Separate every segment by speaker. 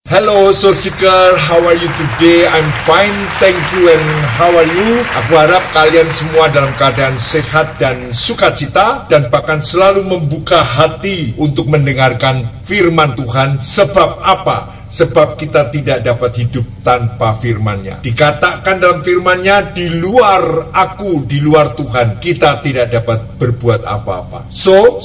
Speaker 1: Hello Soul Seeker, how are you today? I'm fine, thank you. And how are you? Aku harap kalian semua dalam keadaan sehat dan sukacita, dan bahkan selalu membuka hati untuk mendengarkan firman Tuhan. Sebab apa? Sebab kita tidak dapat hidup tanpa firman-Nya. Dikatakan dalam firman-Nya, di luar aku, di luar Tuhan, kita tidak dapat berbuat apa-apa. So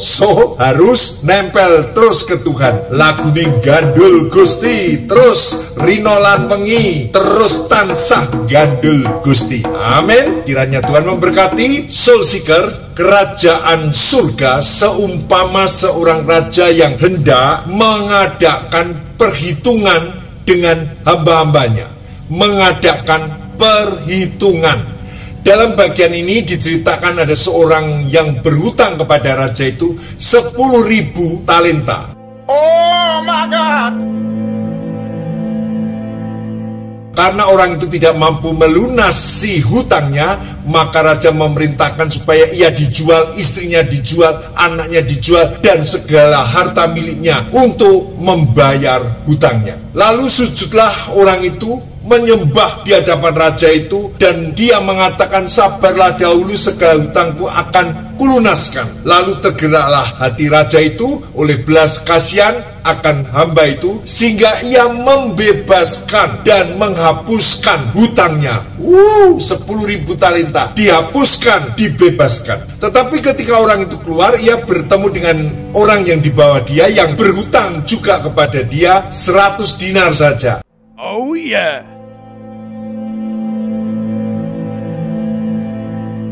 Speaker 1: harus nempel terus ke Tuhan. Lagu ini gandul Gusti, terus rinolan wengi, terus tansah gandul Gusti. Amin. Kiranya Tuhan memberkati Soul Seeker. Kerajaan surga seumpama seorang raja yang hendak mengadakan perhitungan dengan hamba-hambanya. Mengadakan perhitungan. Dalam bagian ini diceritakan ada seorang yang berhutang kepada raja itu 10.000 talenta. Oh my God! Karena orang itu tidak mampu melunasi hutangnya, maka raja memerintahkan supaya ia dijual, istrinya dijual, anaknya dijual, dan segala harta miliknya untuk membayar hutangnya. Lalu sujudlah orang itu, menyembah di hadapan raja itu, dan dia mengatakan, sabarlah dahulu, segala hutangku akan kulunaskan. Lalu tergeraklah hati raja itu oleh belas kasihan akan hamba itu, sehingga ia membebaskan dan menghapuskan hutangnya. 10.000 talenta dihapuskan, dibebaskan. Tetapi ketika orang itu keluar, ia bertemu dengan orang yang di bawah dia yang berhutang juga kepada dia 100 dinar saja.
Speaker 2: Oh yeah.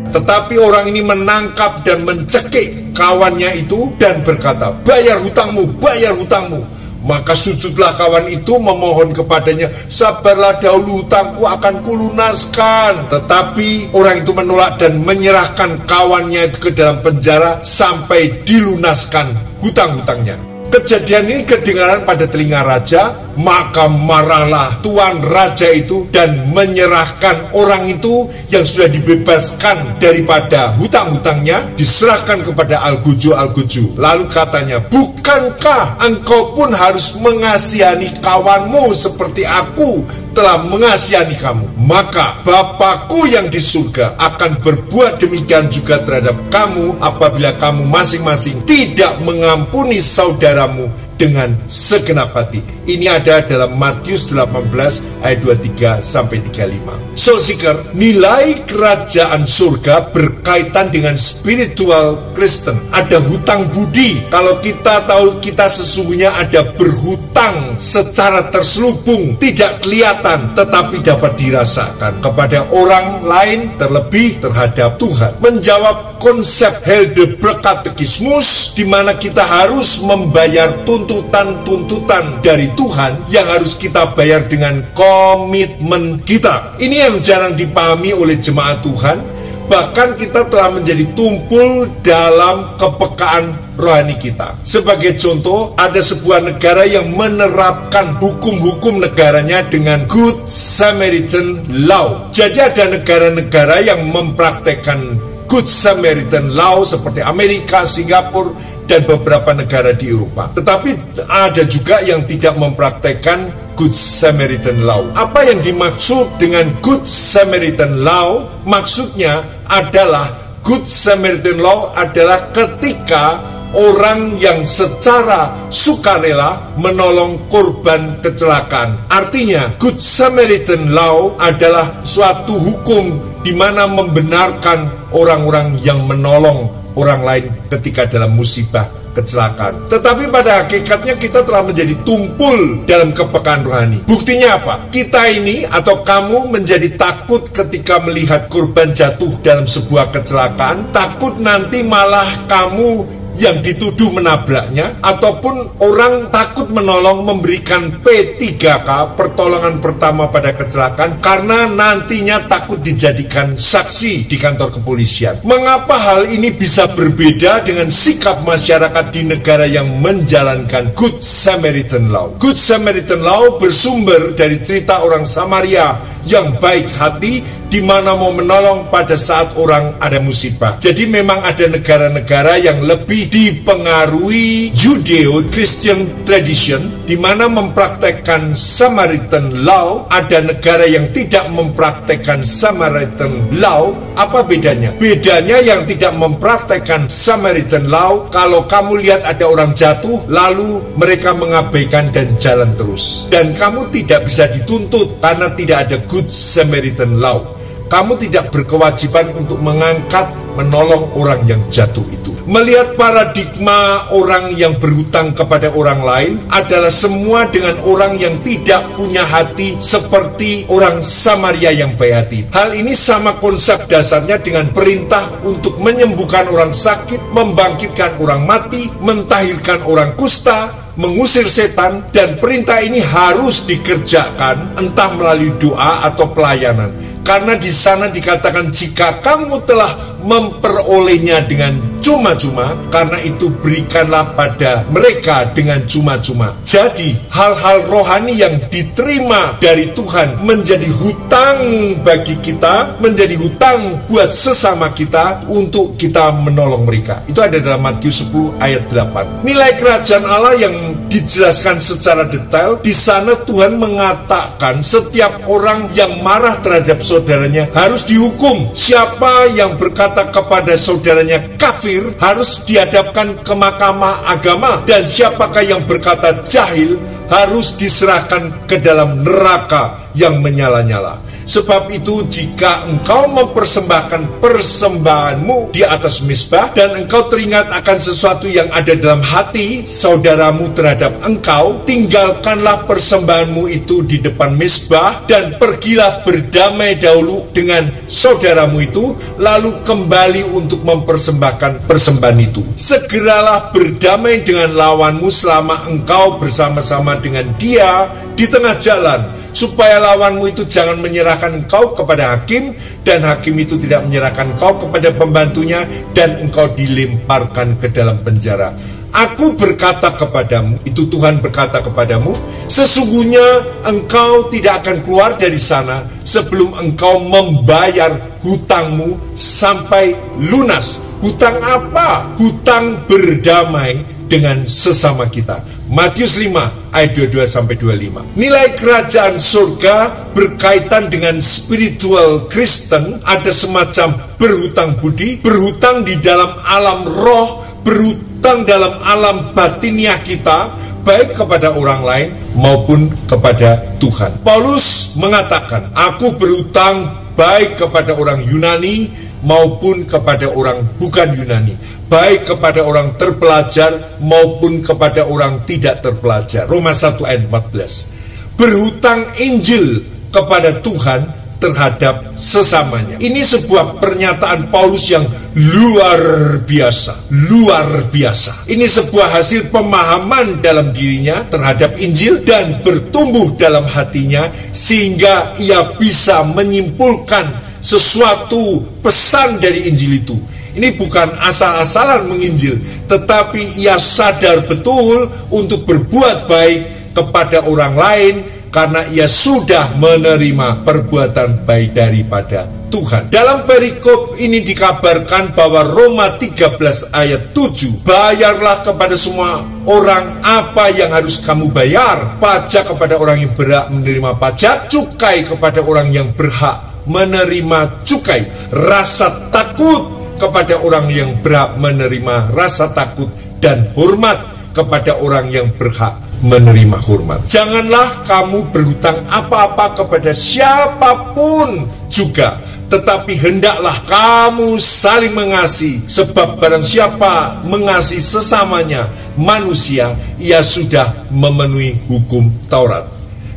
Speaker 1: Tetapi orang ini menangkap dan mencekik kawannya itu dan berkata, bayar hutangmu, bayar hutangmu. Maka sujudlah kawan itu memohon kepadanya, sabarlah dahulu, hutangku akan kulunaskan. Tetapi orang itu menolak dan menyerahkan kawannya itu ke dalam penjara sampai dilunaskan hutang-hutangnya. Kejadian ini kedengaran pada telinga raja, maka marahlah tuan raja itu dan menyerahkan orang itu yang sudah dibebaskan daripada hutang-hutangnya, diserahkan kepada Al-Guju. Lalu katanya, bukankah engkau pun harus mengasihani kawanmu seperti aku telah mengasihani kamu? Maka Bapakku yang di surga akan berbuat demikian juga terhadap kamu apabila kamu masing-masing tidak mengampuni saudaramu dengan segenap hati. Ini ada dalam Matius 18 ayat 23-35. Soul Seeker, nilai kerajaan surga berkaitan dengan spiritual Kristen. Ada hutang budi. Kalau kita tahu kita sesungguhnya ada berhutang secara terselubung, tidak kelihatan, tetapi dapat dirasakan kepada orang lain, terlebih terhadap Tuhan. Menjawab konsep Heidelberg Katekismus, di mana kita harus membayar tuntutan-tuntutan dari Tuhan yang harus kita bayar dengan komitmen kita. Ini yang jarang dipahami oleh jemaat Tuhan. Bahkan kita telah menjadi tumpul dalam kepekaan rohani kita. Sebagai contoh, ada sebuah negara yang menerapkan hukum-hukum negaranya dengan Good Samaritan Law. Jadi ada negara-negara yang mempraktekkan Good Samaritan Law seperti Amerika, Singapura, dan beberapa negara di Eropa. Tetapi ada juga yang tidak mempraktekkan Good Samaritan Law. Apa yang dimaksud dengan Good Samaritan Law? Maksudnya adalah Good Samaritan Law adalah ketika orang yang secara sukarela menolong korban kecelakaan. Artinya, Good Samaritan Law adalah suatu hukum di mana membenarkan orang-orang yang menolong orang lain ketika dalam musibah kecelakaan. Tetapi pada hakikatnya kita telah menjadi tumpul dalam kepekaan rohani. Buktinya apa? Kita ini atau kamu menjadi takut ketika melihat korban jatuh dalam sebuah kecelakaan. Takut nanti malah kamu yang dituduh menabraknya, ataupun orang takut menolong memberikan P3K, pertolongan pertama pada kecelakaan, karena nantinya takut dijadikan saksi di kantor kepolisian. Mengapa hal ini bisa berbeda dengan sikap masyarakat di negara yang menjalankan Good Samaritan Law? Good Samaritan Law bersumber dari cerita orang Samaria yang baik hati di mana mau menolong pada saat orang ada musibah. Jadi memang ada negara-negara yang lebih dipengaruhi Judeo-Christian tradition, di mana mempraktekkan Samaritan law. Ada negara yang tidak mempraktekkan Samaritan law. Apa bedanya? Bedanya yang tidak mempraktekkan Samaritan law, kalau kamu lihat ada orang jatuh, lalu mereka mengabaikan dan jalan terus. Dan kamu tidak bisa dituntut karena tidak ada Good Samaritan law. Kamu tidak berkewajiban untuk mengangkat, menolong orang yang jatuh itu. Melihat paradigma orang yang berhutang kepada orang lain adalah semua dengan orang yang tidak punya hati seperti orang Samaria yang baik hati. Hal ini sama konsep dasarnya dengan perintah untuk menyembuhkan orang sakit, membangkitkan orang mati, mentahirkan orang kusta, mengusir setan, dan perintah ini harus dikerjakan entah melalui doa atau pelayanan. Karena di sana dikatakan jika kamu telah memperolehnya dengan cuma-cuma, karena itu berikanlah pada mereka dengan cuma-cuma. Jadi hal-hal rohani yang diterima dari Tuhan menjadi hutang bagi kita, menjadi hutang buat sesama kita untuk kita menolong mereka. Itu ada dalam Matius 10 ayat 8. Nilai kerajaan Allah yang dijelaskan secara detail. Di sana Tuhan mengatakan setiap orang yang marah terhadap saudaranya harus dihukum. Siapa yang berkata kepada saudaranya kafir harus dihadapkan ke mahkamah agama, dan siapakah yang berkata jahil harus diserahkan ke dalam neraka yang menyala-nyala. Sebab itu jika engkau mempersembahkan persembahanmu di atas mezbah dan engkau teringat akan sesuatu yang ada dalam hati saudaramu terhadap engkau, tinggalkanlah persembahanmu itu di depan mezbah dan pergilah berdamai dahulu dengan saudaramu itu, lalu kembali untuk mempersembahkan persembahan itu. Segeralah berdamai dengan lawanmu selama engkau bersama-sama dengan dia di tengah jalan, supaya lawanmu itu jangan menyerahkan engkau kepada hakim, dan hakim itu tidak menyerahkan engkau kepada pembantunya, dan engkau dilemparkan ke dalam penjara. Aku berkata kepadamu, itu Tuhan berkata kepadamu, sesungguhnya engkau tidak akan keluar dari sana sebelum engkau membayar hutangmu sampai lunas. Hutang apa? Hutang berdamai dengan sesama kita. Matius 5 ayat 22-25. Nilai kerajaan surga berkaitan dengan spiritual Kristen ada semacam berhutang budi, berhutang di dalam alam roh, berhutang dalam alam batiniah kita, baik kepada orang lain maupun kepada Tuhan. Paulus mengatakan, aku berhutang baik kepada orang Yunani maupun kepada orang bukan Yunani, baik kepada orang terpelajar maupun kepada orang tidak terpelajar. Roma 1 ayat 14. Berhutang Injil kepada Tuhan terhadap sesamanya. Ini sebuah pernyataan Paulus yang luar biasa. Luar biasa. Ini sebuah hasil pemahaman dalam dirinya terhadap Injil dan bertumbuh dalam hatinya sehingga ia bisa menyimpulkan sesuatu pesan dari Injil itu. Ini bukan asal-asalan menginjil, tetapi ia sadar betul untuk berbuat baik kepada orang lain karena ia sudah menerima perbuatan baik daripada Tuhan. Dalam perikop ini dikabarkan bahwa Roma 13 ayat 7, bayarlah kepada semua orang apa yang harus kamu bayar, pajak kepada orang yang berhak menerima pajak, cukai kepada orang yang berhak menerima cukai, rasa takut kepada orang yang berhak menerima rasa takut, dan hormat kepada orang yang berhak menerima hormat. Janganlah kamu berhutang apa-apa kepada siapapun juga, tetapi hendaklah kamu saling mengasihi, sebab barang siapa mengasihi sesamanya manusia, ia sudah memenuhi hukum Taurat.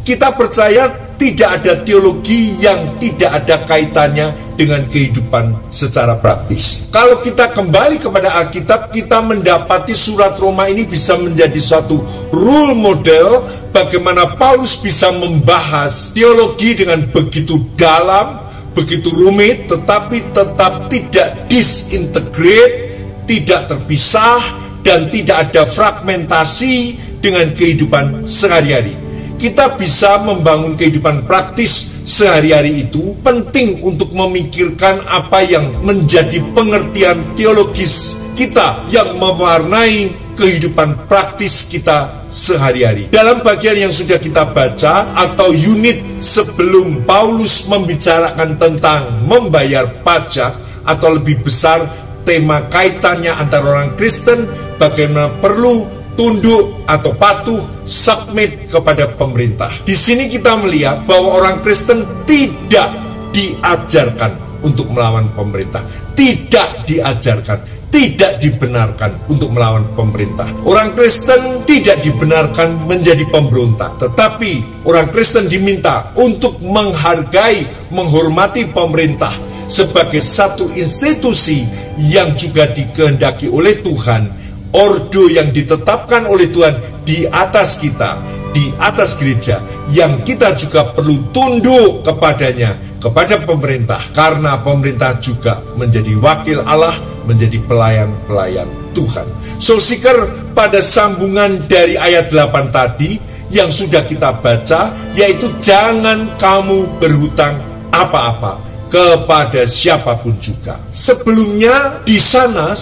Speaker 1: Kita percaya tidak ada teologi yang tidak ada kaitannya dengan kehidupan secara praktis. Kalau kita kembali kepada Alkitab, kita mendapati surat Roma ini bisa menjadi suatu role model bagaimana Paulus bisa membahas teologi dengan begitu dalam, begitu rumit, tetapi tetap tidak disintegrate, tidak terpisah, dan tidak ada fragmentasi dengan kehidupan sehari-hari. kita bisa membangun kehidupan praktis sehari-hari itu penting untuk memikirkan apa yang menjadi pengertian teologis kita yang mewarnai kehidupan praktis kita sehari-hari. Dalam bagian yang sudah kita baca atau unit sebelum Paulus membicarakan tentang membayar pajak, atau lebih besar tema kaitannya antara orang Kristen, bagaimana perlu tunduk atau patuh, submit kepada pemerintah. Di sini kita melihat bahwa orang Kristen tidak diajarkan untuk melawan pemerintah, tidak diajarkan, tidak dibenarkan untuk melawan pemerintah. Orang Kristen tidak dibenarkan menjadi pemberontak, tetapi orang Kristen diminta untuk menghargai, menghormati pemerintah sebagai satu institusi yang juga dikehendaki oleh Tuhan, ordo yang ditetapkan oleh Tuhan di atas kita, di atas gereja, yang kita juga perlu tunduk kepadanya, kepada pemerintah, karena pemerintah juga menjadi wakil Allah, menjadi pelayan-pelayan Tuhan. Soul Seeker, pada sambungan dari ayat 8 tadi yang sudah kita baca, yaitu jangan kamu berhutang apa-apa kepada siapapun juga. Sebelumnya di sana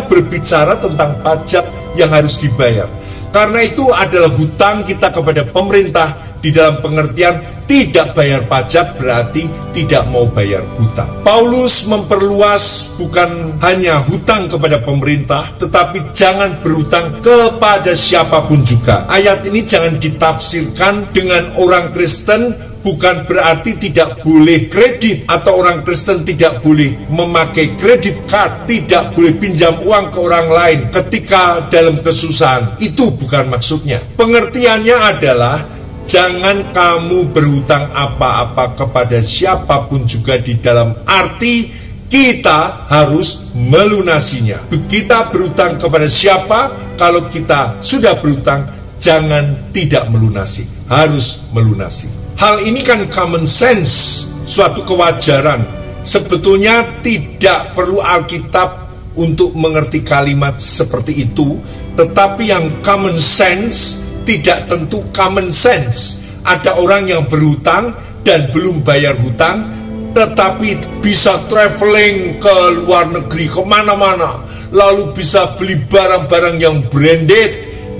Speaker 1: berbicara tentang pajak yang harus dibayar. Karena itu adalah hutang kita kepada pemerintah di dalam pengertian tidak bayar pajak berarti tidak mau bayar hutang. Paulus memperluas bukan hanya hutang kepada pemerintah, tetapi jangan berhutang kepada siapapun juga. Ayat ini jangan ditafsirkan dengan orang Kristen bukan berarti tidak boleh kredit, atau orang Kristen tidak boleh memakai kredit card, tidak boleh pinjam uang ke orang lain ketika dalam kesusahan. Itu bukan maksudnya. Pengertiannya adalah jangan kamu berhutang apa-apa kepada siapapun juga, di dalam arti kita harus melunasinya. Kita berhutang kepada siapa? Kalau kita sudah berhutang, jangan tidak melunasi, harus melunasi. Hal ini kan common sense, suatu kewajaran. Sebetulnya tidak perlu Alkitab untuk mengerti kalimat seperti itu, tetapi yang common sense tidak tentu common sense. Ada orang yang berhutang dan belum bayar hutang, tetapi bisa traveling ke luar negeri, kemana-mana, lalu bisa beli barang-barang yang branded,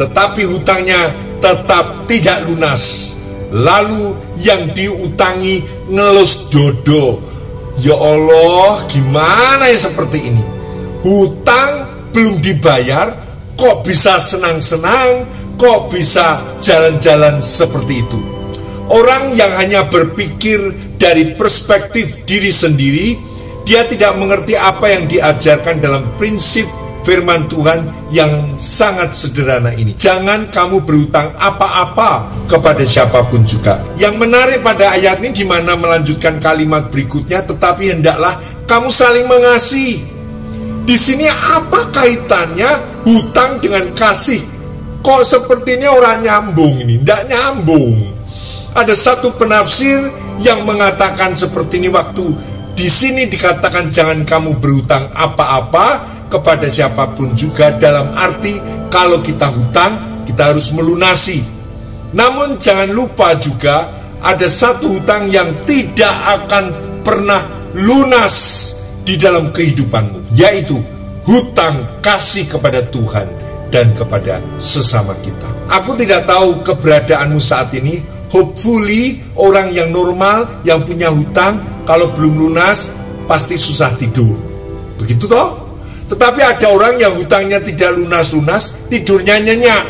Speaker 1: tetapi hutangnya tetap tidak lunas. Lalu yang diutangi ngelus dodo. Ya Allah, gimana ya seperti ini? Hutang belum dibayar, kok bisa senang-senang, kok bisa jalan-jalan seperti itu? Orang yang hanya berpikir dari perspektif diri sendiri, dia tidak mengerti apa yang diajarkan dalam prinsip firman Tuhan yang sangat sederhana ini. Jangan kamu berhutang apa-apa kepada siapapun juga. Yang menarik pada ayat ini di mana melanjutkan kalimat berikutnya, tetapi hendaklah kamu saling mengasihi. Di sini apa kaitannya hutang dengan kasih? Kok sepertinya orang nyambung ini? Tidak nyambung. Ada satu penafsir yang mengatakan seperti ini, waktu di sini dikatakan jangan kamu berhutang apa-apa kepada siapapun juga, dalam arti kalau kita hutang, kita harus melunasi. Namun jangan lupa juga ada satu hutang yang tidak akan pernah lunas di dalam kehidupanmu, yaitu hutang kasih kepada Tuhan dan kepada sesama kita. Aku tidak tahu keberadaanmu saat ini. Hopefully orang yang normal yang punya hutang kalau belum lunas pasti susah tidur. Begitu toh? Tetapi ada orang yang hutangnya tidak lunas-lunas, tidurnya nyenyak.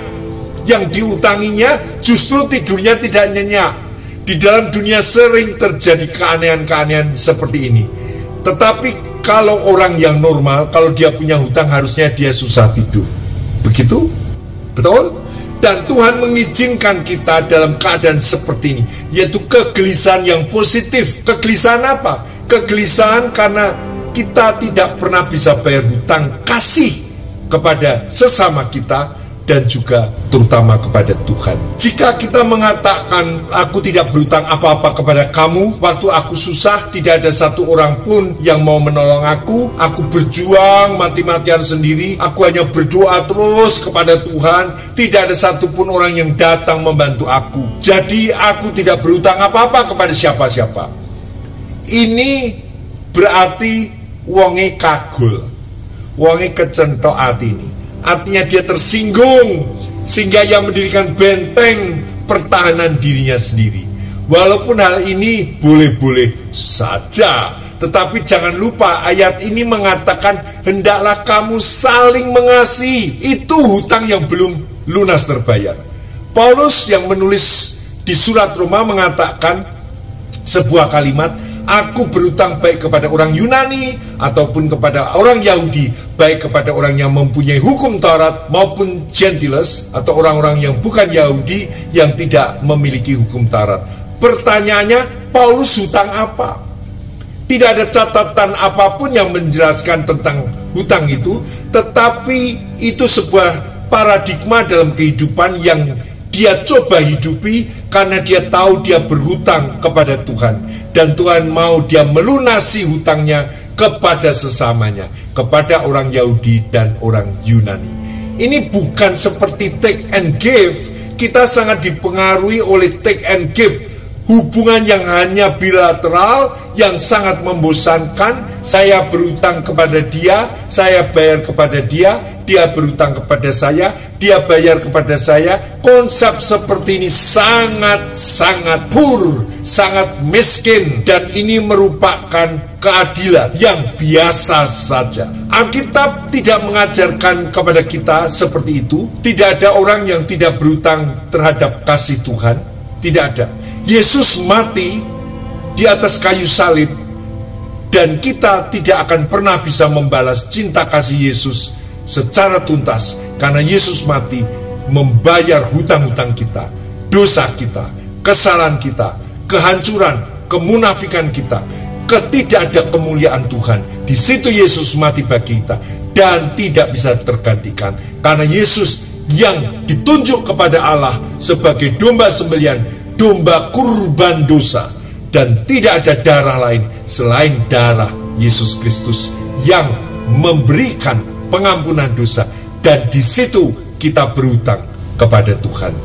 Speaker 1: Yang diutanginya justru tidurnya tidak nyenyak. Di dalam dunia sering terjadi keanehan-keanehan seperti ini. Tetapi kalau orang yang normal, kalau dia punya hutang, harusnya dia susah tidur. Begitu? Betul? Dan Tuhan mengizinkan kita dalam keadaan seperti ini, yaitu kegelisahan yang positif. Kegelisahan apa? Kegelisahan karena kita tidak pernah bisa bayar hutang kasih kepada sesama kita, dan juga terutama kepada Tuhan. Jika kita mengatakan, aku tidak berhutang apa-apa kepada kamu, waktu aku susah tidak ada satu orang pun yang mau menolong aku berjuang mati-matian sendiri, aku hanya berdoa terus kepada Tuhan, tidak ada satupun orang yang datang membantu aku. Jadi aku tidak berhutang apa-apa kepada siapa-siapa. Ini berarti wonge kagul, wonge kecentok hati ini. Artinya dia tersinggung, sehingga ia mendirikan benteng pertahanan dirinya sendiri. Walaupun hal ini boleh-boleh saja, tetapi jangan lupa ayat ini mengatakan hendaklah kamu saling mengasihi. Itu hutang yang belum lunas terbayar. Paulus yang menulis di surat Roma mengatakan sebuah kalimat, aku berhutang baik kepada orang Yunani ataupun kepada orang Yahudi, baik kepada orang yang mempunyai hukum Taurat maupun Gentiles atau orang-orang yang bukan Yahudi yang tidak memiliki hukum Taurat. Pertanyaannya, Paulus hutang apa? Tidak ada catatan apapun yang menjelaskan tentang hutang itu, tetapi itu sebuah paradigma dalam kehidupan yang dia coba hidupi karena dia tahu dia berhutang kepada Tuhan. Dan Tuhan mau dia melunasi hutangnya kepada sesamanya, kepada orang Yahudi dan orang Yunani. Ini bukan seperti take and give. Kita sangat dipengaruhi oleh take and give, hubungan yang hanya bilateral, yang sangat membosankan. Saya berhutang kepada dia, saya bayar kepada dia, dia berhutang kepada saya, dia bayar kepada saya. Konsep seperti ini sangat-sangat poor, sangat miskin, dan ini merupakan keadilan yang biasa saja. Alkitab tidak mengajarkan kepada kita seperti itu. Tidak ada orang yang tidak berhutang terhadap kasih Tuhan. Tidak ada. Yesus mati di atas kayu salib, dan kita tidak akan pernah bisa membalas cinta kasih Yesus secara tuntas, karena Yesus mati membayar hutang-hutang kita, dosa kita, kesalahan kita, kehancuran, kemunafikan kita, ketidakada kemuliaan Tuhan. Di situ Yesus mati bagi kita dan tidak bisa tergantikan, karena Yesus yang ditunjuk kepada Allah sebagai domba sembelihan, domba kurban dosa, dan tidak ada darah lain selain darah Yesus Kristus yang memberikan pengampunan dosa. Dan di situ kita berhutang kepada Tuhan.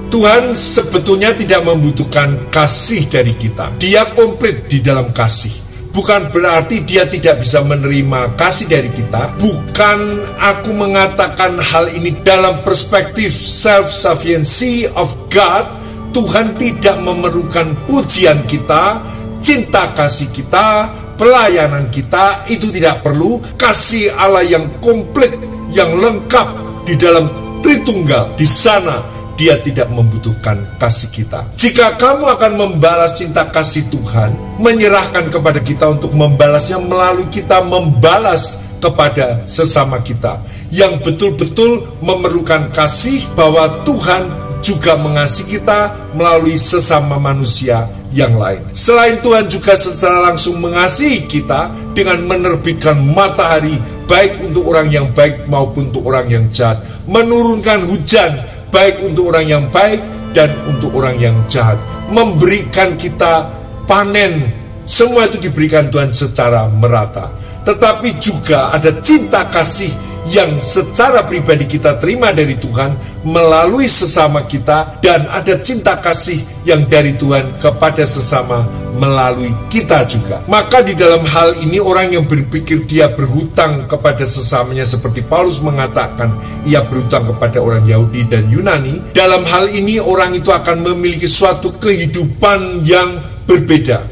Speaker 1: Tuhan sebetulnya tidak membutuhkan kasih dari kita. Dia komplit di dalam kasih. Bukan berarti dia tidak bisa menerima kasih dari kita. Bukan aku mengatakan hal ini dalam perspektif self-sufficiency of God. Tuhan tidak memerlukan pujian kita, cinta kasih kita, pelayanan kita, itu tidak perlu. Kasih Allah yang komplit, yang lengkap di dalam Tritunggal, di sana dia tidak membutuhkan kasih kita. Jika kamu akan membalas cinta kasih Tuhan, menyerahkan kepada kita untuk membalasnya melalui kita membalas kepada sesama kita yang betul-betul memerlukan kasih, bahwa Tuhan juga mengasihi kita melalui sesama manusia yang lain. Selain Tuhan juga secara langsung mengasihi kita dengan menerbitkan matahari baik untuk orang yang baik maupun untuk orang yang jahat, menurunkan hujan baik untuk orang yang baik dan untuk orang yang jahat, memberikan kita panen. Semua itu diberikan Tuhan secara merata. Tetapi juga ada cinta kasih yang secara pribadi kita terima dari Tuhan melalui sesama kita, dan ada cinta kasih yang dari Tuhan kepada sesama melalui kita juga. Maka di dalam hal ini orang yang berpikir dia berhutang kepada sesamanya, seperti Paulus mengatakan ia berhutang kepada orang Yahudi dan Yunani, dalam hal ini orang itu akan memiliki suatu kehidupan yang berbeda.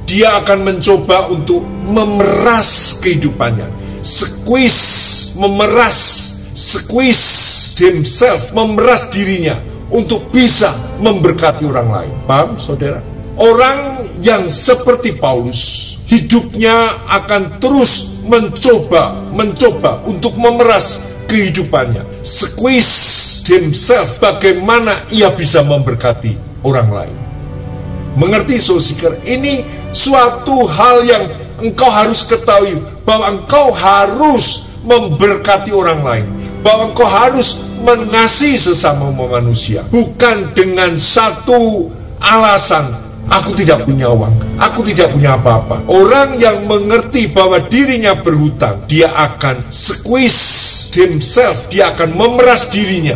Speaker 1: Dia akan mencoba untuk memeras kehidupannya, squeeze himself, memeras dirinya untuk bisa memberkati orang lain. Paham, saudara? Orang yang seperti Paulus, hidupnya akan terus mencoba untuk memeras kehidupannya, squeeze himself, bagaimana ia bisa memberkati orang lain. Mengerti, soul seeker? Ini suatu hal yang engkau harus ketahui, bahwa engkau harus memberkati orang lain, bahwa engkau harus mengasihi sesama manusia, bukan dengan satu alasan, aku tidak punya uang, aku tidak punya apa-apa. Orang yang mengerti bahwa dirinya berhutang, dia akan squeeze himself, dia akan memeras dirinya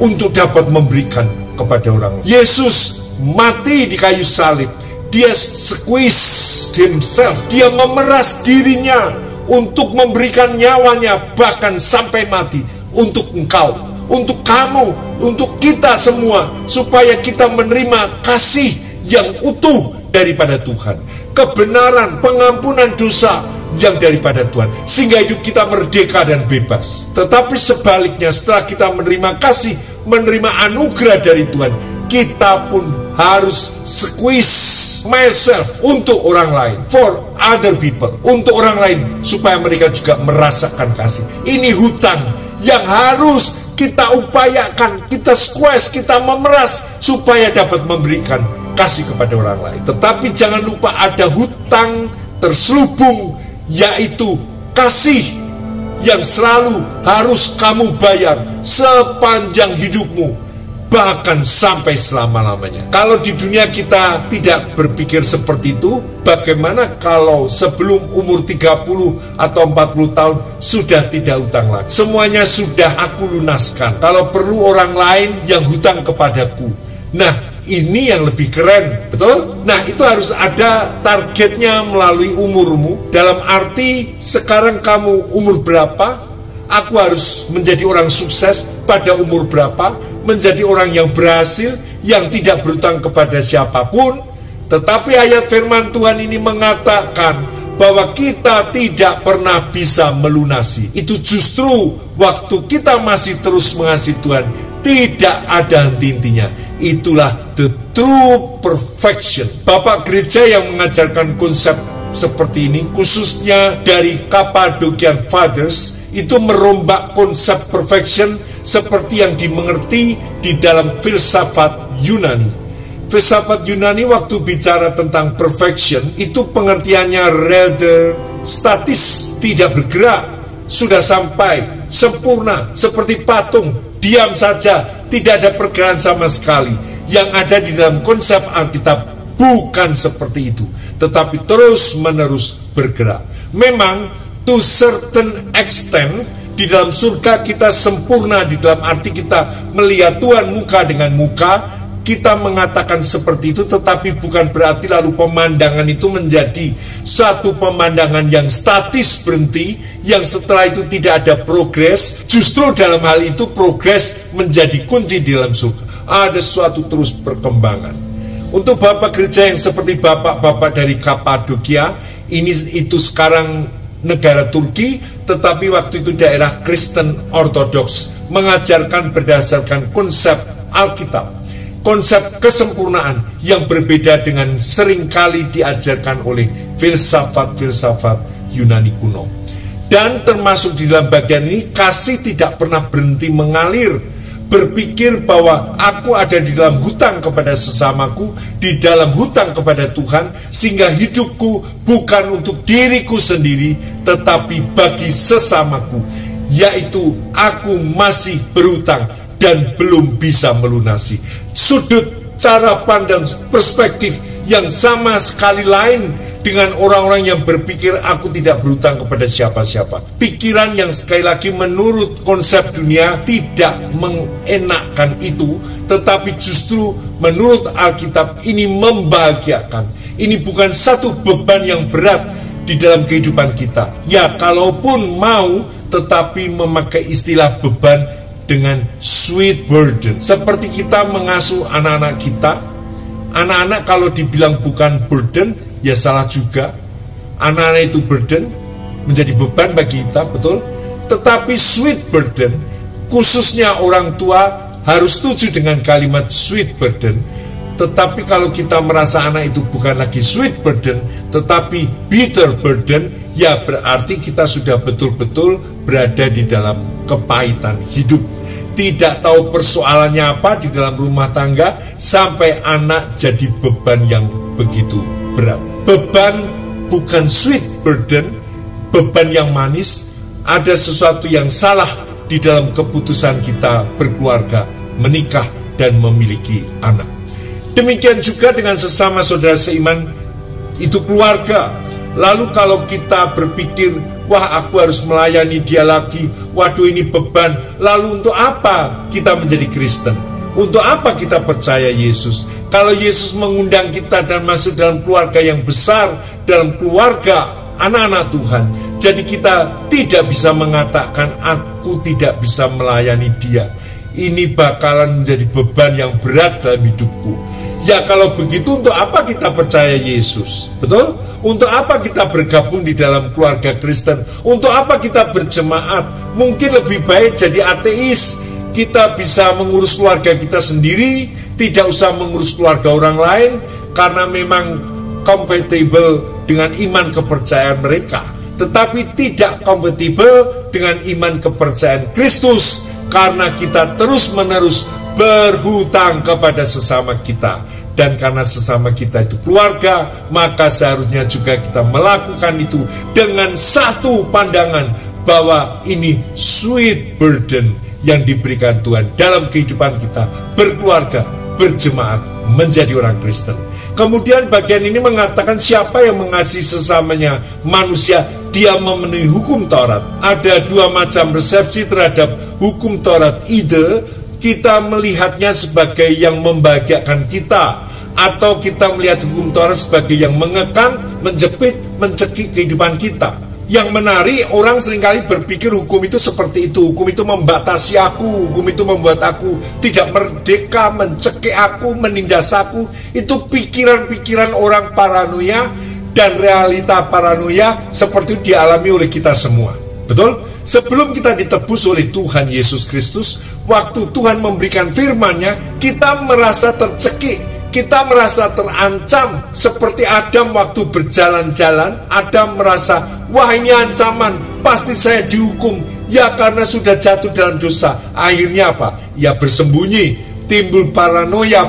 Speaker 1: untuk dapat memberikan kepada orang. Yesus mati di kayu salib, dia squeeze himself, dia memeras dirinya untuk memberikan nyawanya bahkan sampai mati untuk engkau, untuk kamu, untuk kita semua, supaya kita menerima kasih yang utuh daripada Tuhan, kebenaran, pengampunan dosa yang daripada Tuhan, sehingga hidup kita merdeka dan bebas. Tetapi sebaliknya, setelah kita menerima kasih, menerima anugerah dari Tuhan, kita pun harus squeeze myself untuk orang lain, for other people, untuk orang lain, supaya mereka juga merasakan kasih. Ini hutang yang harus kita upayakan, kita squeeze, kita memeras, supaya dapat memberikan kasih kepada orang lain. Tetapi jangan lupa ada hutang terselubung, yaitu kasih yang selalu harus kamu bayar sepanjang hidupmu, bahkan sampai selama-lamanya. Kalau di dunia kita tidak berpikir seperti itu, bagaimana kalau sebelum umur 30 atau 40 tahun sudah tidak hutang lagi? Semuanya sudah aku lunaskan. Kalau perlu orang lain yang hutang kepadaku. Nah, ini yang lebih keren, betul? Nah, itu harus ada targetnya melalui umurmu. Dalam arti, sekarang kamu umur berapa? Aku harus menjadi orang sukses pada umur berapa? Menjadi orang yang berhasil, yang tidak berhutang kepada siapapun. Tetapi ayat firman Tuhan ini mengatakan bahwa kita tidak pernah bisa melunasi. Itu justru waktu kita masih terus mengasihi Tuhan, tidak ada henti-hentinya. Itulah the true perfection. Bapak gereja yang mengajarkan konsep seperti ini, khususnya dari Cappadocian Fathers, itu merombak konsep perfection seperti yang dimengerti di dalam filsafat Yunani. Filsafat Yunani waktu bicara tentang perfection, itu pengertiannya rather statis, tidak bergerak, sudah sampai sempurna, seperti patung, diam saja, tidak ada pergerakan sama sekali. Yang ada di dalam konsep Alkitab bukan seperti itu, tetapi terus-menerus bergerak. Memang to certain extent di dalam surga kita sempurna, di dalam arti kita melihat Tuhan muka dengan muka, kita mengatakan seperti itu, tetapi bukan berarti lalu pemandangan itu menjadi satu pemandangan yang statis berhenti, yang setelah itu tidak ada progres. Justru dalam hal itu progres menjadi kunci di dalam surga. Ada suatu terus perkembangan. Untuk bapak gereja yang seperti bapak-bapak dari Kappadokia, itu sekarang negara Turki, tetapi waktu itu daerah Kristen Ortodoks, mengajarkan berdasarkan konsep Alkitab, konsep kesempurnaan yang berbeda dengan seringkali diajarkan oleh filsafat-filsafat Yunani kuno. Dan termasuk di dalam bagian ini, kasih tidak pernah berhenti mengalir, berpikir bahwa aku ada di dalam hutang kepada sesamaku, di dalam hutang kepada Tuhan, sehingga hidupku bukan untuk diriku sendiri, tetapi bagi sesamaku, yaitu aku masih berhutang dan belum bisa melunasi. Sudut cara pandang perspektif yang sama sekali lain dengan orang-orang yang berpikir aku tidak berhutang kepada siapa-siapa. Pikiran yang sekali lagi menurut konsep dunia tidak mengenakkan itu, tetapi justru menurut Alkitab ini membahagiakan. Ini bukan satu beban yang berat di dalam kehidupan kita. Ya, kalaupun mau, tetapi memakai istilah beban dengan sweet burden. Seperti kita mengasuh anak-anak kita. Anak-anak kalau dibilang bukan burden, ya salah juga. Anak-anak itu burden, menjadi beban bagi kita, betul. Tetapi sweet burden, khususnya orang tua harus setuju dengan kalimat sweet burden. Tetapi kalau kita merasa anak itu bukan lagi sweet burden, tetapi bitter burden, ya berarti kita sudah betul-betul berada di dalam kepahitan hidup. Tidak tahu persoalannya apa di dalam rumah tangga, sampai anak jadi beban yang begitu berat. Beban bukan sweet burden, beban yang manis. Ada sesuatu yang salah di di dalam keputusan kita berkeluarga, menikah, dan memiliki anak. Demikian juga dengan sesama saudara seiman, itu keluarga. Lalu kalau kita berpikir, wah aku harus melayani dia lagi, waduh ini beban, lalu untuk apa kita menjadi Kristen? Untuk apa kita percaya Yesus? Kalau Yesus mengundang kita dan masuk dalam keluarga yang besar, dalam keluarga anak-anak Tuhan, jadi kita tidak bisa mengatakan aku tidak bisa melayani dia. Ini bakalan menjadi beban yang berat dalam hidupku. Ya kalau begitu untuk apa kita percaya Yesus? Betul? Untuk apa kita bergabung di dalam keluarga Kristen? Untuk apa kita berjemaat? Mungkin lebih baik jadi ateis. Kita bisa mengurus keluarga kita sendiri, tidak usah mengurus keluarga orang lain, karena memang compatible dengan iman kepercayaan mereka, tetapi tidak compatible dengan iman kepercayaan Kristus, karena kita terus-menerus berhutang kepada sesama kita. Dan karena sesama kita itu keluarga, maka seharusnya juga kita melakukan itu dengan satu pandangan, bahwa ini sweet burden yang diberikan Tuhan dalam kehidupan kita berkeluarga, berjemaat, menjadi orang Kristen. Kemudian bagian ini mengatakan siapa yang mengasihi sesamanya manusia, dia memenuhi hukum Taurat. Ada dua macam resepsi terhadap hukum Taurat. Ide kita melihatnya sebagai yang membahagiakan kita, atau kita melihat hukum Taurat sebagai yang mengekang, menjepit, mencekik kehidupan kita. Yang menarik, orang seringkali berpikir hukum itu seperti itu. Hukum itu membatasi aku, hukum itu membuat aku tidak merdeka, mencekik aku, menindas aku. Itu pikiran-pikiran orang paranoia, dan realita paranoia seperti itu dialami oleh kita semua. Betul? Sebelum kita ditebus oleh Tuhan Yesus Kristus, waktu Tuhan memberikan firman-Nya, kita merasa tercekik. Kita merasa terancam, seperti Adam waktu berjalan-jalan. Adam merasa, wah ini ancaman, pasti saya dihukum. Ya karena sudah jatuh dalam dosa. Akhirnya apa? Ya bersembunyi, timbul paranoia.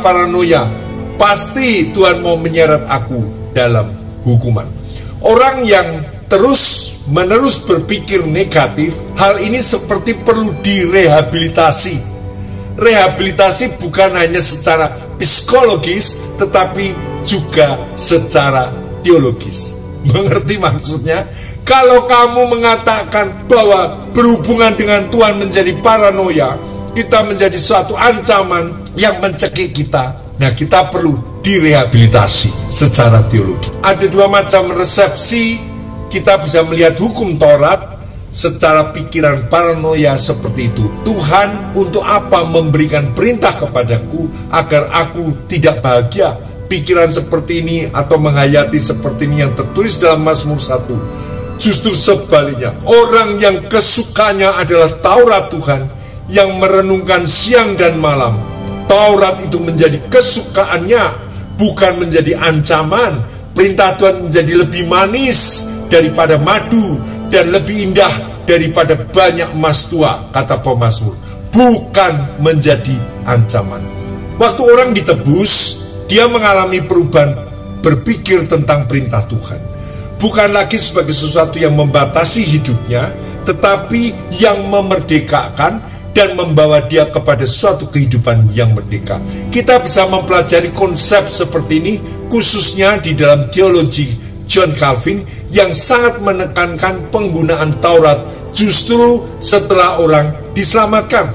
Speaker 1: Pasti Tuhan mau menyeret aku dalam hukuman. Orang yang terus-menerus berpikir negatif, hal ini seperti perlu direhabilitasi. Rehabilitasi bukan hanya secara psikologis, tetapi juga secara teologis. Mengerti maksudnya? Kalau kamu mengatakan bahwa berhubungan dengan Tuhan menjadi paranoia, kita menjadi suatu ancaman yang mencekik kita, nah kita perlu direhabilitasi secara teologi. Ada dua macam resepsi kita bisa melihat hukum Taurat secara pikiran paranoia seperti itu. Tuhan untuk apa memberikan perintah kepadaku agar aku tidak bahagia? Pikiran seperti ini atau menghayati seperti ini yang tertulis dalam Mazmur 1. Justru sebaliknya, orang yang kesukanya adalah Taurat Tuhan, yang merenungkan siang dan malam, Taurat itu menjadi kesukaannya, bukan menjadi ancaman. Perintah Tuhan menjadi lebih manis daripada madu, dan lebih indah daripada banyak emas tua, kata pemazmur, bukan menjadi ancaman. Waktu orang ditebus, dia mengalami perubahan berpikir tentang perintah Tuhan, bukan lagi sebagai sesuatu yang membatasi hidupnya, tetapi yang memerdekakan dan membawa dia kepada suatu kehidupan yang merdeka. Kita bisa mempelajari konsep seperti ini khususnya di dalam teologi John Calvin, yang sangat menekankan penggunaan Taurat justru setelah orang diselamatkan.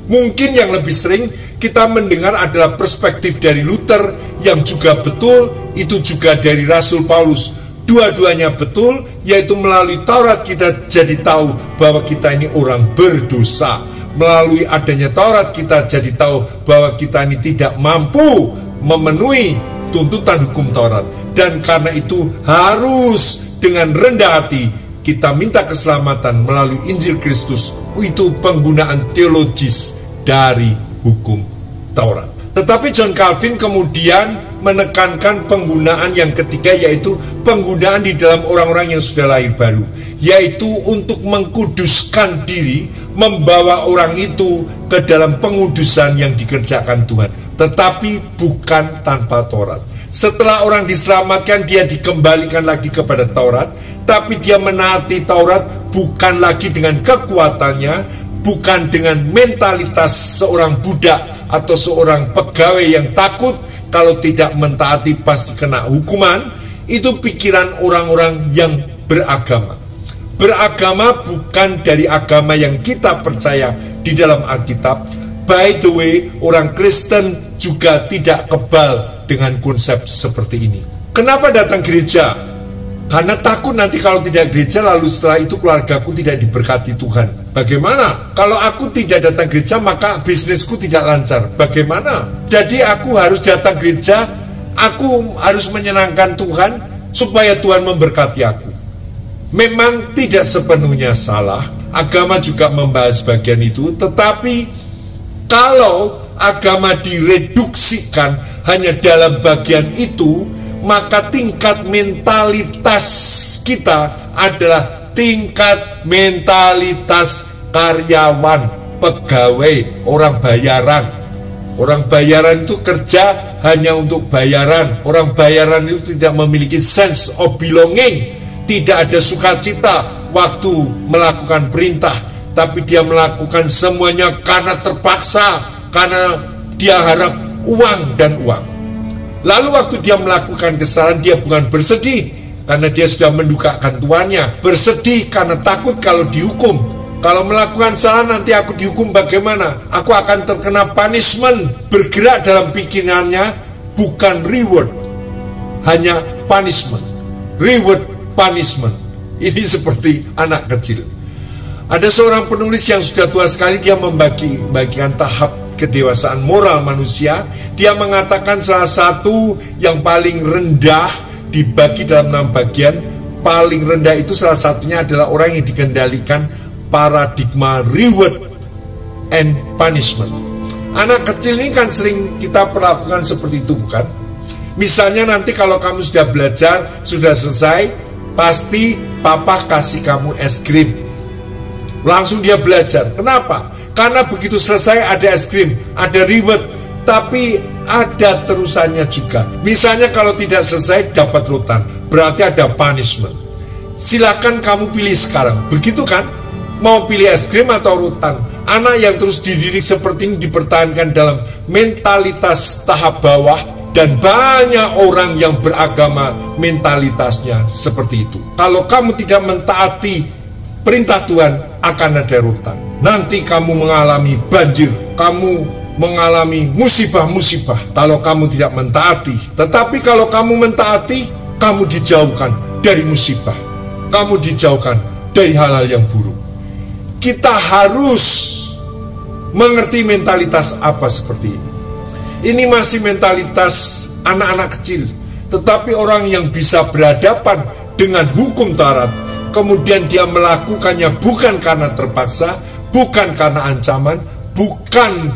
Speaker 1: Mungkin yang lebih sering kita mendengar adalah perspektif dari Luther, yang juga betul, itu juga dari Rasul Paulus. Dua-duanya betul, yaitu melalui Taurat kita jadi tahu bahwa kita ini orang berdosa. Melalui adanya Taurat kita jadi tahu bahwa kita ini tidak mampu memenuhi tuntutan hukum Taurat. Dan karena itu harus dengan rendah hati kita minta keselamatan melalui Injil Kristus. Itu penggunaan teologis dari hukum Taurat. Tetapi John Calvin kemudian menekankan penggunaan yang ketiga, yaitu penggunaan di dalam orang-orang yang sudah lahir baru, yaitu untuk mengkuduskan diri, membawa orang itu ke dalam pengudusan yang dikerjakan Tuhan, tetapi bukan tanpa Taurat. Setelah orang diselamatkan, dia dikembalikan lagi kepada Taurat, tapi dia menaati Taurat bukan lagi dengan kekuatannya, bukan dengan mentalitas seorang budak atau seorang pegawai yang takut kalau tidak mentaati pasti kena hukuman. Itu pikiran orang-orang yang beragama. Beragama bukan dari agama yang kita percaya di dalam Alkitab. By the way, orang Kristen juga tidak kebal dengan konsep seperti ini. Kenapa datang gereja? Karena takut nanti kalau tidak gereja lalu setelah itu keluargaku tidak diberkati Tuhan. Bagaimana? Kalau aku tidak datang gereja maka bisnisku tidak lancar. Bagaimana? Jadi aku harus datang gereja, aku harus menyenangkan Tuhan supaya Tuhan memberkati aku. Memang tidak sepenuhnya salah, agama juga membahas bagian itu, tetapi kalau agama direduksikan hanya dalam bagian itu, maka tingkat mentalitas kita adalah tingkat mentalitas karyawan, pegawai, orang bayaran. Orang bayaran itu kerja hanya untuk bayaran. Orang bayaran itu tidak memiliki sense of belonging. Tidak ada sukacita waktu melakukan perintah, tapi dia melakukan semuanya karena terpaksa, karena dia harap uang dan uang. Lalu waktu dia melakukan kesalahan, dia bukan bersedih karena dia sudah mendukakan tuannya, bersedih karena takut kalau dihukum. Kalau melakukan salah nanti aku dihukum bagaimana? Aku akan terkena punishment. Bergerak dalam pikirannya bukan reward, hanya punishment. Reward, punishment. Ini seperti anak kecil. Ada seorang penulis yang sudah tua sekali, dia membagikan tahap kedewasaan moral manusia. Dia mengatakan salah satu yang paling rendah dibagi dalam 6 bagian. Paling rendah itu salah satunya adalah orang yang dikendalikan paradigma reward and punishment. Anak kecil ini kan sering kita perlakukan seperti itu, bukan? Misalnya nanti kalau kamu sudah belajar, sudah selesai, pasti papa kasih kamu es krim. Langsung dia belajar. Kenapa? Karena begitu selesai ada es krim, ada reward, tapi ada terusannya juga. Misalnya kalau tidak selesai dapat rotan, berarti ada punishment. Silakan kamu pilih sekarang. Begitu kan? Mau pilih es krim atau rotan? Anak yang terus dididik seperti ini dipertahankan dalam mentalitas tahap bawah, dan banyak orang yang beragama mentalitasnya seperti itu. Kalau kamu tidak mentaati perintah Tuhan, akan ada rotan. Nanti kamu mengalami banjir, kamu mengalami musibah-musibah kalau kamu tidak mentaati. Tetapi kalau kamu mentaati, kamu dijauhkan dari musibah, kamu dijauhkan dari hal-hal yang buruk. Kita harus mengerti mentalitas apa seperti ini. Ini masih mentalitas anak-anak kecil, tetapi orang yang bisa berhadapan dengan hukum Taurat, kemudian dia melakukannya bukan karena terpaksa, bukan karena ancaman, bukan,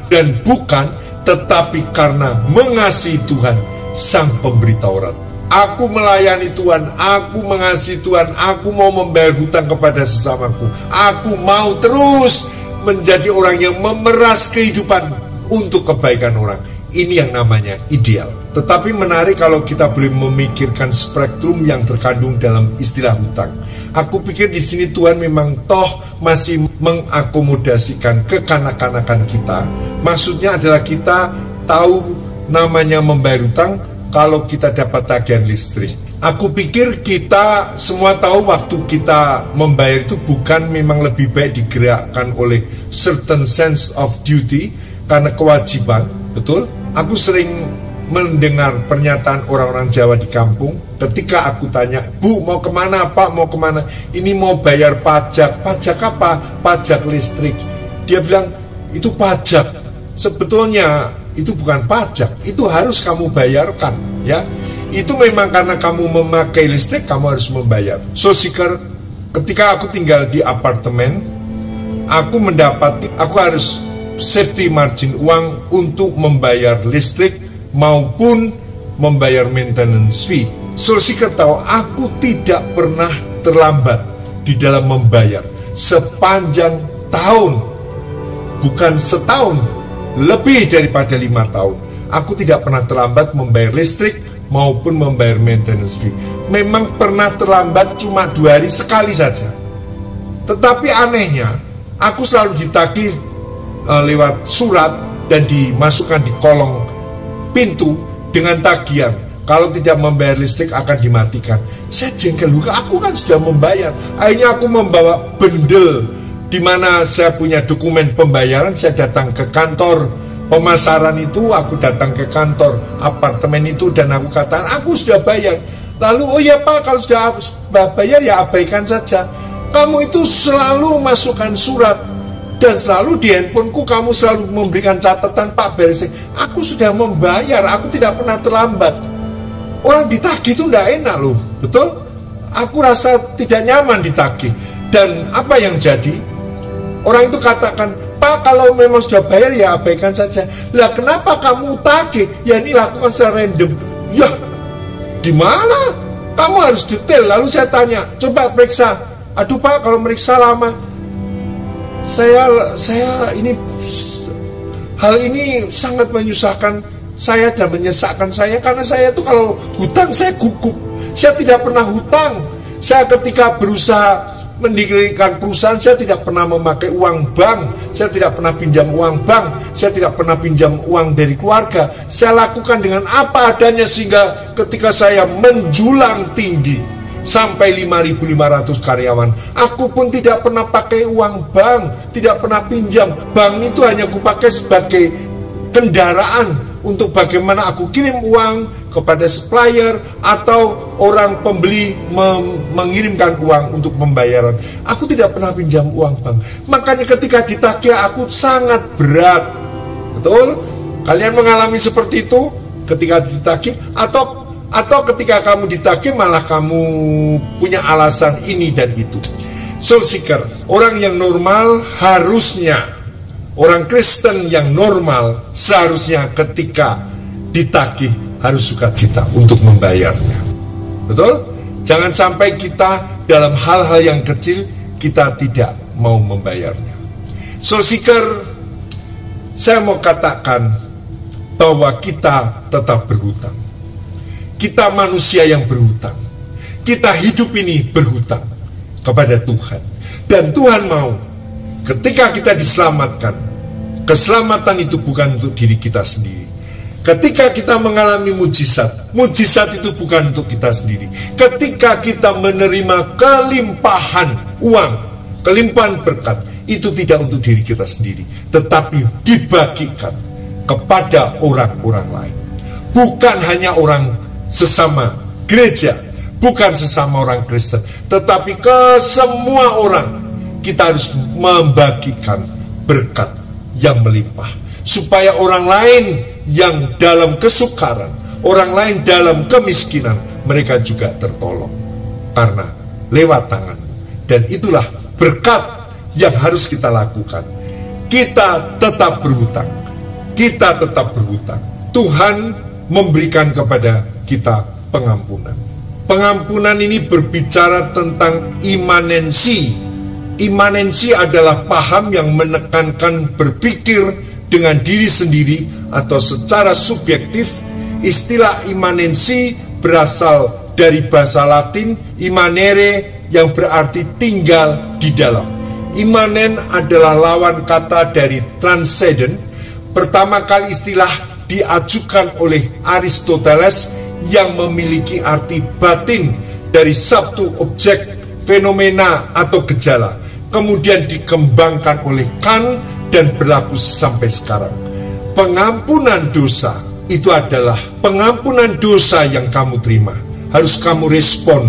Speaker 1: tetapi karena mengasihi Tuhan, Sang Pemberi Taurat. Aku melayani Tuhan, aku mengasihi Tuhan, aku mau membayar hutang kepada sesamaku. Aku mau terus menjadi orang yang memeras kehidupan untuk kebaikan orang. Ini yang namanya ideal. Tetapi menarik kalau kita boleh memikirkan spektrum yang terkandung dalam istilah hutang. Aku pikir di sini Tuhan memang toh masih mengakomodasikan kekanak-kanakan kita. Maksudnya adalah kita tahu namanya membayar hutang kalau kita dapat tagihan listrik. Aku pikir kita semua tahu waktu kita membayar itu bukan memang lebih baik digerakkan oleh certain sense of duty karena kewajiban, betul? Aku sering mendengar pernyataan orang-orang Jawa di kampung ketika aku tanya, Bu mau kemana, Pak mau kemana? Ini mau bayar pajak. Pajak apa? Pajak listrik. Dia bilang itu pajak. Sebetulnya itu bukan pajak, itu harus kamu bayarkan, ya. Itu memang karena kamu memakai listrik, kamu harus membayar. So seeker, ketika aku tinggal di apartemen, aku harus safety margin uang untuk membayar listrik maupun membayar maintenance fee. So seeker tahu, aku tidak pernah terlambat di dalam membayar sepanjang tahun, bukan setahun, lebih daripada 5 tahun. Aku tidak pernah terlambat membayar listrik maupun membayar maintenance fee. Memang pernah terlambat cuma 2 hari sekali saja. Tetapi anehnya, Aku selalu ditagih lewat surat dan dimasukkan di kolong pintu dengan tagihan. Kalau tidak membayar listrik akan dimatikan. Saya jengkel, aku kan sudah membayar. Akhirnya aku membawa bendel di mana saya punya dokumen pembayaran. Saya datang ke kantor pemasaran itu, aku datang ke kantor apartemen itu dan aku katakan aku sudah bayar. Lalu, oh ya Pak, kalau sudah bayar ya abaikan saja. Kamu itu selalu masukkan surat dan selalu di handphoneku kamu selalu memberikan catatan, Pak bayar listrik. Aku sudah membayar, aku tidak pernah terlambat. Orang ditagih itu tidak enak loh, betul? Aku rasa tidak nyaman ditagih. Dan apa yang jadi? Orang itu katakan, Pak kalau memang sudah bayar ya abaikan saja. Lah kenapa kamu tagih? Ya ini lakukan secara random. Ya gimana? Kamu harus detail. Lalu saya tanya, coba periksa. Aduh Pak, kalau meriksa lama. Saya ini hal ini sangat menyusahkan saya dan menyesakkan saya, karena saya tuh kalau hutang saya gugup. Saya tidak pernah hutang. Saya ketika berusaha mendirikan perusahaan, saya tidak pernah memakai uang bank, saya tidak pernah pinjam uang bank, saya tidak pernah pinjam uang dari keluarga. Saya lakukan dengan apa adanya, sehingga ketika saya menjulang tinggi sampai 5.500 karyawan, aku pun tidak pernah pakai uang bank, tidak pernah pinjam. Bank itu hanya aku pakai sebagai kendaraan untuk bagaimana aku kirim uang kepada supplier atau orang pembeli mengirimkan uang untuk pembayaran. Aku tidak pernah pinjam uang bank. Makanya ketika ditagih aku sangat berat. Betul? Kalian mengalami seperti itu ketika ditagih, atau ketika kamu ditagih malah kamu punya alasan ini dan itu. Soul seeker, orang yang normal harusnya, orang Kristen yang normal seharusnya ketika ditagih harus sukacita untuk membayarnya. Betul? Jangan sampai kita dalam hal-hal yang kecil kita tidak mau membayarnya. Soul seeker, saya mau katakan bahwa kita tetap berhutang. Kita manusia yang berhutang. Kita hidup ini berhutang kepada Tuhan. Dan Tuhan mau ketika kita diselamatkan, keselamatan itu bukan untuk diri kita sendiri. Ketika kita mengalami mujizat, mujizat itu bukan untuk kita sendiri. Ketika kita menerima kelimpahan uang, kelimpahan berkat, itu tidak untuk diri kita sendiri, tetapi dibagikan kepada orang-orang lain. Bukan hanya orang sesama gereja, bukan sesama orang Kristen, tetapi ke semua orang. Kita harus membagikan berkat yang melimpah, supaya orang lain yang dalam kesukaran, orang lain dalam kemiskinan, mereka juga tertolong karena lewat tanganmu. Dan itulah berkat yang harus kita lakukan. Kita tetap berhutang. Kita tetap berhutang. Tuhan memberikan kepada kita pengampunan. Pengampunan ini berbicara tentang imanensi. Imanensi adalah paham yang menekankan berpikir dengan diri sendiri atau secara subjektif. Istilah imanensi berasal dari bahasa Latin imanere, yang berarti tinggal di dalam. Imanen adalah lawan kata dari transcendent. Pertama kali istilah diajukan oleh Aristoteles yang memiliki arti batin dari satu objek, fenomena atau gejala. Kemudian dikembangkan oleh Kant dan berlaku sampai sekarang. Pengampunan dosa itu adalah pengampunan dosa yang kamu terima. Harus kamu respon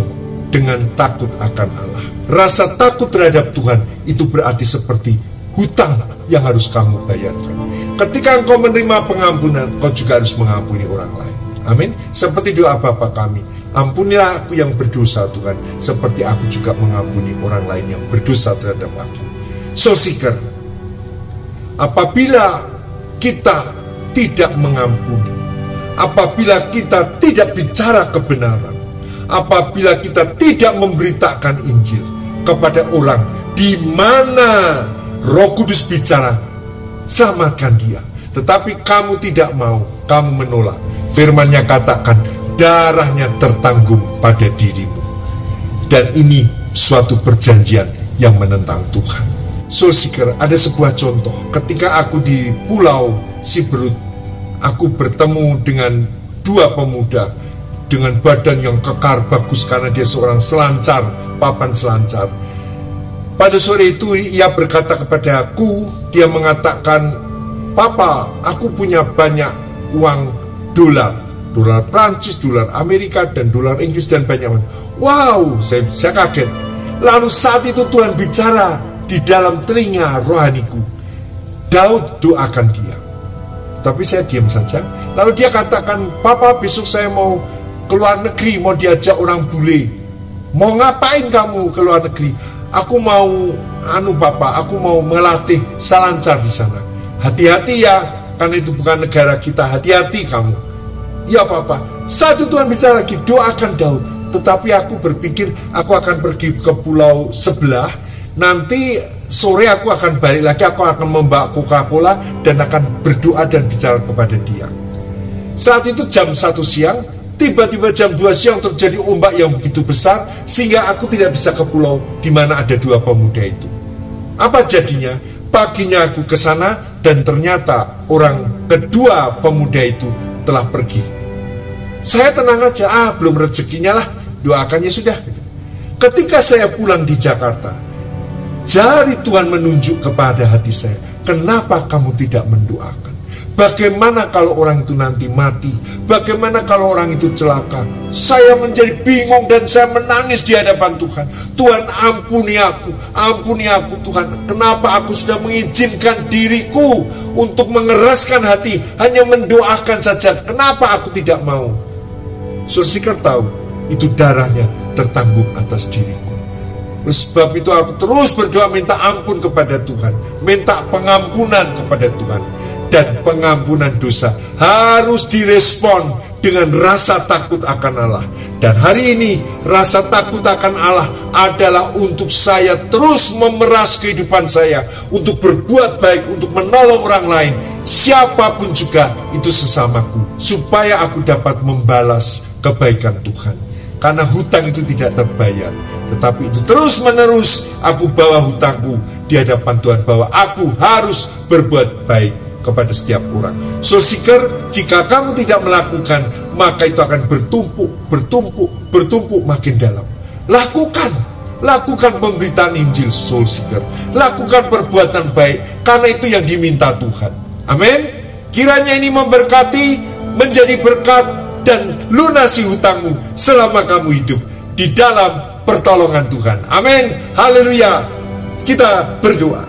Speaker 1: dengan takut akan Allah. Rasa takut terhadap Tuhan itu berarti seperti hutang yang harus kamu bayarkan. Ketika engkau menerima pengampunan, kau juga harus mengampuni orang lain. Amin. Seperti doa Bapa kami, ampunilah aku yang berdosa Tuhan, seperti aku juga mengampuni orang lain yang berdosa terhadap aku. Soul seeker, apabila kita tidak mengampuni, apabila kita tidak bicara kebenaran, apabila kita tidak memberitakan Injil kepada orang di mana Roh Kudus bicara, selamatkan dia. Tetapi kamu tidak mau, kamu menolak. Firman-Nya katakan, darahnya tertanggung pada dirimu. Dan ini suatu perjanjian yang menentang Tuhan. Soul Seeker, ada sebuah contoh. Ketika aku di Pulau Siberut, aku bertemu dengan dua pemuda dengan badan yang kekar bagus karena dia seorang selancar, papan selancar. Pada sore itu ia berkata kepada aku, dia mengatakan, "Papa, aku punya banyak uang dolar Prancis, dolar Amerika, dan dolar Inggris, dan banyak." Wow, saya kaget. Lalu saat itu Tuhan bicara di dalam telinga rohaniku, "Daud, doakan dia." Tapi saya diam saja. Lalu dia katakan, "Papa, besok saya mau ke luar negeri, mau diajak orang bule." "Mau ngapain kamu ke luar negeri?" "Aku mau Papa, aku mau melatih selancar di sana." "Hati-hati ya, karena itu bukan negara kita, hati-hati kamu." "Ya Papa." Saat itu Tuhan bicara lagi, "Doakan Daud." Tetapi aku berpikir aku akan pergi ke pulau sebelah, nanti sore aku akan balik lagi, aku akan membawa Coca-Cola dan akan berdoa dan bicara kepada dia. Saat itu jam 1 siang, tiba-tiba jam 2 siang terjadi ombak yang begitu besar, sehingga aku tidak bisa ke pulau di mana ada dua pemuda itu. Apa jadinya? Paginya aku ke sana dan ternyata orang kedua pemuda itu telah pergi. Saya tenang aja, belum rezekinya lah, doakannya sudah. Ketika saya pulang di Jakarta, jari Tuhan menunjuk kepada hati saya, "Kenapa kamu tidak mendoakan? Bagaimana kalau orang itu nanti mati? Bagaimana kalau orang itu celaka?" Saya menjadi bingung dan saya menangis di hadapan Tuhan. "Tuhan, ampuni aku Tuhan. Kenapa aku sudah mengizinkan diriku untuk mengeraskan hati, hanya mendoakan saja? Kenapa aku tidak mau?" Soul Seeker tahu, itu darahnya tertanggung atas diriku. Oleh sebab itu aku terus berdoa minta ampun kepada Tuhan, minta pengampunan kepada Tuhan. Dan pengampunan dosa harus direspon dengan rasa takut akan Allah. Dan hari ini rasa takut akan Allah adalah untuk saya terus memeras kehidupan saya, untuk berbuat baik, untuk menolong orang lain, siapapun juga itu sesamaku, supaya aku dapat membalas kebaikan Tuhan. Karena hutang itu tidak terbayar, tetapi itu terus menerus aku bawa hutangku di hadapan Tuhan, bahwa aku harus berbuat baik kepada setiap orang. Soul Seeker, jika kamu tidak melakukan, maka itu akan bertumpuk makin dalam. Lakukan pemberitaan Injil, Soul Seeker. Lakukan perbuatan baik, karena itu yang diminta Tuhan. Amin. Kiranya ini memberkati, menjadi berkat, dan lunasi hutangmu selama kamu hidup di dalam pertolongan Tuhan. Amin. Haleluya. Kita berdoa.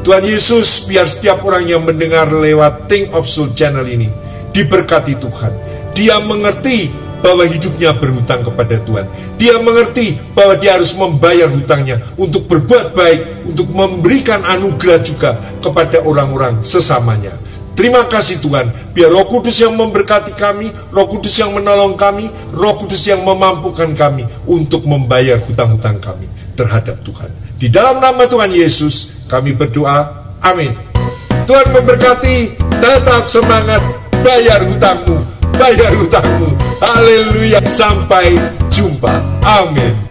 Speaker 1: Tuhan Yesus, biar setiap orang yang mendengar lewat Think of Soul channel ini diberkati Tuhan. Dia mengerti bahwa hidupnya berhutang kepada Tuhan. Dia mengerti bahwa dia harus membayar hutangnya untuk berbuat baik, untuk memberikan anugerah juga kepada orang-orang sesamanya. Terima kasih Tuhan, biar Roh Kudus yang memberkati kami, Roh Kudus yang menolong kami, Roh Kudus yang memampukan kami untuk membayar hutang-hutang kami terhadap Tuhan. Di dalam nama Tuhan Yesus kami berdoa, amin. Tuhan memberkati, tetap semangat, bayar hutangmu. Haleluya, sampai jumpa, amin.